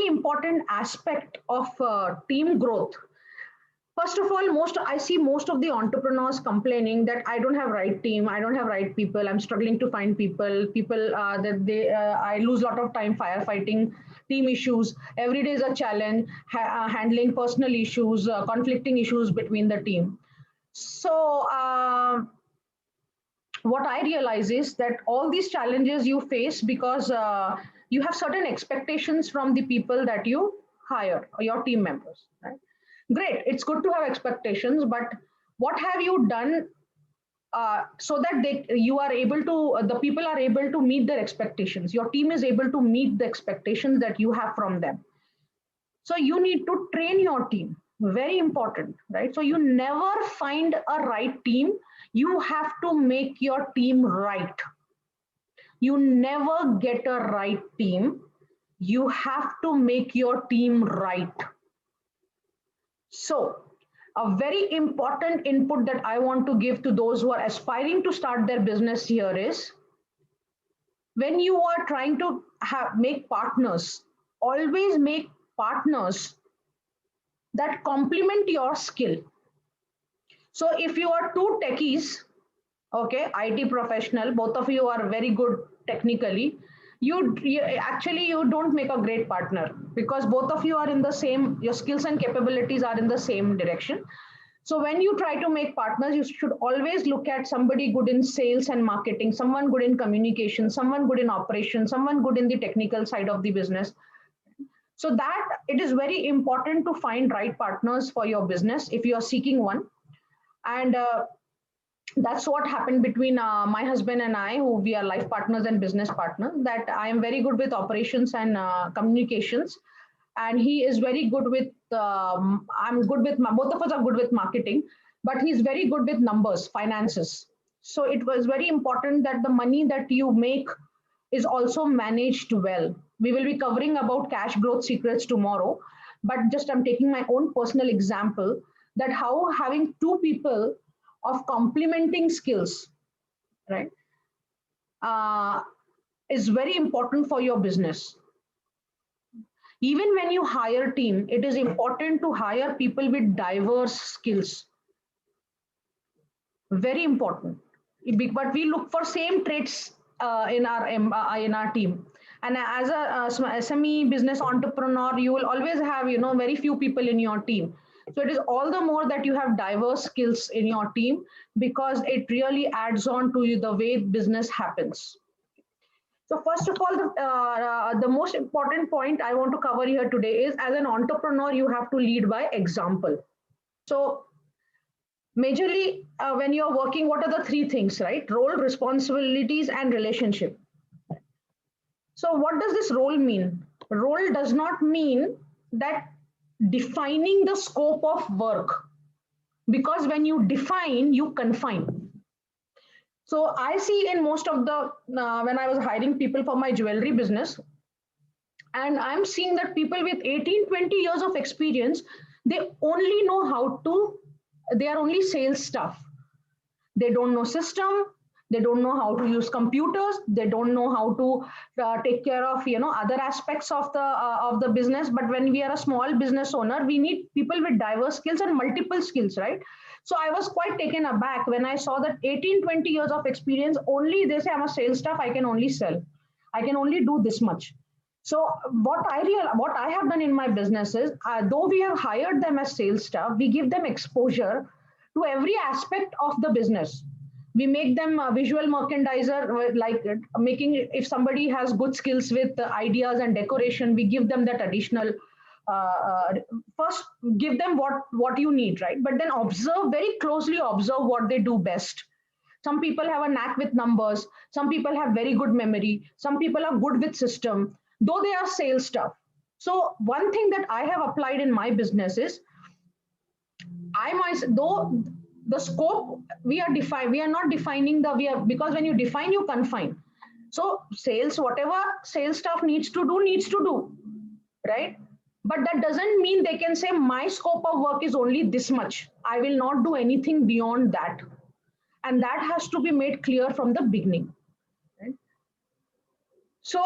important aspect of team growth. First of all, I see most of the entrepreneurs complaining that I don't have right team, I don't have right people, I'm struggling to find people that I lose a lot of time firefighting team issues. Every day is a challenge, handling personal issues, conflicting issues between the team. So what I realize is that all these challenges you face because you have certain expectations from the people that you hire, or your team members, right? Great, it's good to have expectations, but what have you done so that you are able to, the people are able to meet their expectations? Your team is able to meet the expectations that you have from them. So you need to train your team. Very important, right? So you never find a right team. You have to make your team right. You never get a right team. You have to make your team right. So a very important input that I want to give to those who are aspiring to start their business here is, when you are trying to make partners, always make partners that complement your skill. So if you are two techies, okay, IT professional, both of you are very good technically, you don't make a great partner, because both of you are in the same, your skills and capabilities are in the same direction. So when you try to make partners, you should always look at somebody good in sales and marketing, someone good in communication, someone good in operations, someone good in the technical side of the business. So that it is very important to find right partners for your business if you are seeking one. And that's what happened between my husband and I, who we are life partners and business partners, that I am very good with operations and communications. And he is very good with, I'm good with, both of us are good with marketing, but he's very good with numbers, finances. So it was very important that the money that you make is also managed well. We will be covering about cash growth secrets tomorrow, but just I'm taking my own personal example, that how having two people of complementing skills, right, is very important for your business. Even when you hire team, it is important to hire people with diverse skills. Very important. But we look for same traits in our team. And as a SME business entrepreneur, you will always have very few people in your team. So it is all the more that you have diverse skills in your team, because it really adds on to you the way business happens. So first of all, the most important point I want to cover here today is, as an entrepreneur, you have to lead by example. So majorly, when you're working, what are the three things, right? Role, responsibilities, and relationship. So what does this role mean? Role does not mean that defining the scope of work, because when you define, you confine. So I see in most of the, when I was hiring people for my jewelry business, and I'm seeing that people with 18, 20 years of experience, they only know how to, they are only sales staff. They don't know system, they don't know how to use computers, they don't know how to take care of other aspects of the business. But when we are a small business owner, we need people with diverse skills and multiple skills, right? So I was quite taken aback when I saw that 18, 20 years of experience, only they say, I'm a sales staff, I can only sell, I can only do this much. So what I have done in my business is, though we have hired them as sales staff, we give them exposure to every aspect of the business. We make them a visual merchandiser, like making, if somebody has good skills with ideas and decoration, we give them that additional, first give them what you need, right? But then observe, very closely observe what they do best. Some people have a knack with numbers, some people have very good memory, some people are good with system, though they are sales staff. So one thing that I have applied in my business is, though the scope we are not defining because when you define, you confine. So sales, whatever sales staff needs to do, right? But that doesn't mean they can say my scope of work is only this much, I will not do anything beyond that. And that has to be made clear from the beginning, right? So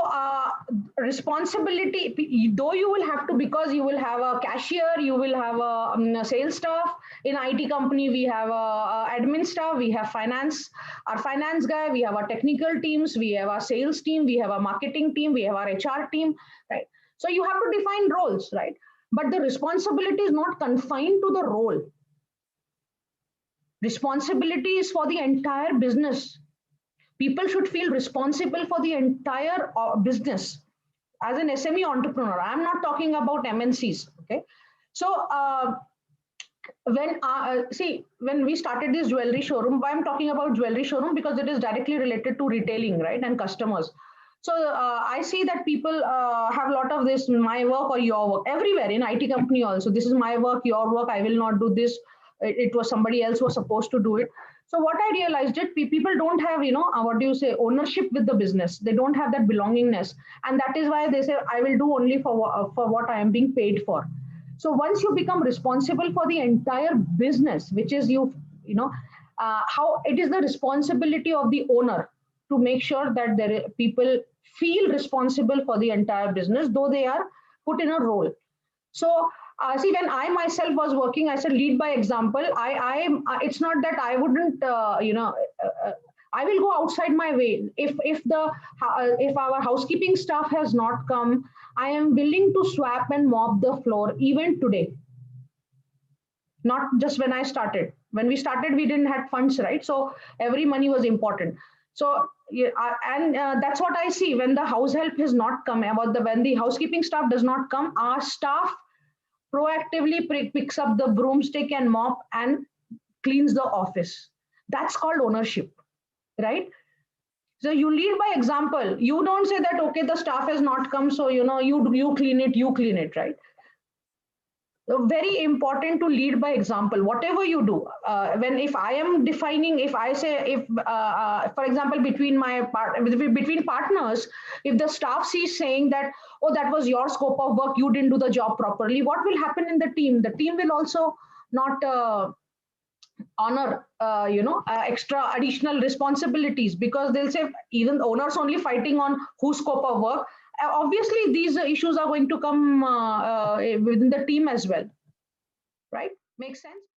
responsibility, though you will have to, because you will have a cashier, you will have a sales staff. In IT company, we have a admin staff, we have finance, our finance guy, we have our technical teams, we have our sales team, we have our marketing team, we have our HR team, right? So you have to define roles, right? But the responsibility is not confined to the role. Responsibility is for the entire business. People should feel responsible for the entire business. As an SME entrepreneur, I'm not talking about MNCs. Okay, so when we started this jewelry showroom, why I'm talking about jewelry showroom, because it is directly related to retailing, right, and customers. So I see that people have a lot of this, my work or your work, everywhere in IT company also. This is my work, your work. I will not do this. It was somebody else was supposed to do it. So what I realized is people don't have, what do you say, ownership with the business. They don't have that belongingness, and that is why they say I will do only for what I am being paid for. So once you become responsible for the entire business, which is how it is the responsibility of the owner to make sure that people feel responsible for the entire business, though they are put in a role. So see, when I myself was working, I said lead by example. It's not that I wouldn't, I will go outside my way. If our housekeeping staff has not come, I am willing to swap and mop the floor even today. Not just when I started. When we started, we didn't have funds, right? So every money was important. So yeah, and that's what I see when the house help has not come. When the housekeeping staff does not come, our staff proactively picks up the broomstick and mop and cleans the office. That's called ownership, right? So you lead by example. You don't say that, okay, the staff has not come, so you clean it, right? So very important to lead by example. Whatever you do, when if I am defining, if I say, if for example, between partners, if the staff sees saying that, oh, that was your scope of work, you didn't do the job properly, what will happen in the team? The team will also not honor extra additional responsibilities, because they'll say even the owners only fighting on whose scope of work. Obviously these issues are going to come within the team as well, right? Makes sense.